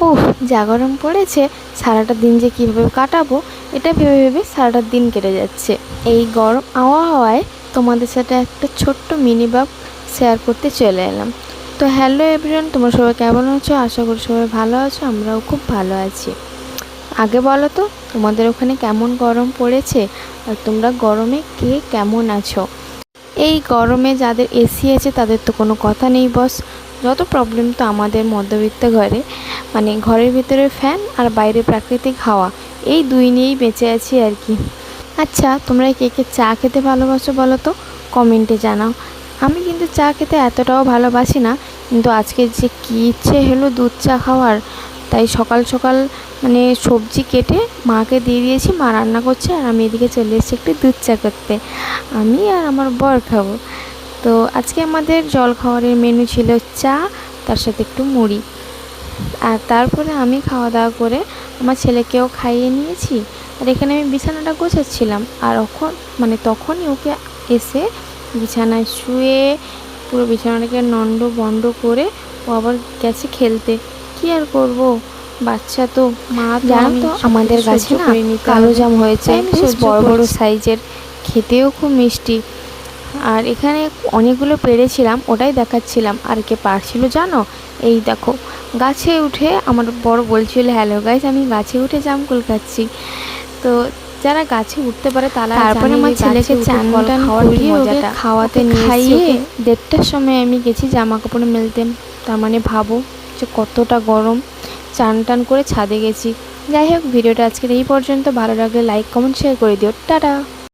উফ, যা গরম পড়েছে, সারাটা দিন যে কীভাবে কাটাবো এটা ভেবে ভেবে সারাটা দিন কেটে যাচ্ছে। এই গরম আবহাওয়ায় তোমাদের সাথে একটা ছোট্ট মিনি ব্লগ শেয়ার করতে চলে এলাম। তো হ্যালো এভরিওয়ান, তোমরা সবাই কেমন আছো? আশা করি সবাই ভালো আছো, আমরাও খুব ভালো আছি। আগে বলো তো, তোমাদের ওখানে কেমন গরম পড়েছে, আর তোমরা গরমে কে কেমন আছো? এই গরমে যাদের এসি আছে তাদের তো কোনো কথা নেই বস। যত প্রবলেম তো আমাদের মধ্যবিত্ত ঘরে, মানে ঘরের ভিতরে ফ্যান আর বাইরে প্রাকৃতিক হাওয়া, এই দুই নিয়েই বেঁচে আছি আর কি। আচ্ছা, তোমরা কে কে চা খেতে ভালোবাসো বলো তো, কমেন্টে জানাও। আমি কিন্তু চা খেতে এতটাও ভালোবাসি না, কিন্তু আজকে যে কী ইচ্ছে হলো দুধ চা খাওয়ার, তাই সকাল সকাল মানে সবজি কেটে মাকে দিয়ে দিয়েছি, মা রান্না করছে আর আমি এদিকে চলে এসেছি একটু দুধ চা করতে। আমি আর আমার বর খাবো। তো আজকে আমাদের জলখাবারের মেনু ছিল চা, তার সাথে একটু মুড়ি। আর তারপরে আমি খাওয়া দাওয়া করে আমার ছেলেকেও খাইয়ে নিয়েছি। আর এখানে আমি বিছানাটা গোছাচ্ছিলাম, আর তখনই ওকে এসে বিছানায় শুয়ে পুরো বিছানাটাকে নন্ড বন্ড করে ও আবার গেছে খেলতে। কি আর করব, বাচ্চা তো। মা জানো তো আমাদের গাছে না কালো জাম হয়েছে, বেশ বড় বড় সাইজের, খেতেও খুব মিষ্টি। আর এখানে অনেকগুলো পেড়েছিলাম, ওটাই দেখাচ্ছিলাম। আর কে পারছিল জানো, এই দেখো গাছে উঠে আমার বড় বলছিল, হ্যালো গাইস, আমি গাছে উঠে জামকুল খাচ্ছি। তো যারা গাছে উঠতে পারে তারা। তারপরে আমার ছেলেকে চান টান করিয়ে ওকে খাওয়াতে খাইয়ে 1:30টার সময় আমি গেছি জামা কাপড় মেলতে। তার মানে ভাবো যে কতটা গরম। চান টান করে ছাদে গেছি। যাই হোক, ভিডিওটা আজকের এই পর্যন্ত। ভালো লাগলে লাইক কমেন্ট শেয়ার করে দিও। টাটা।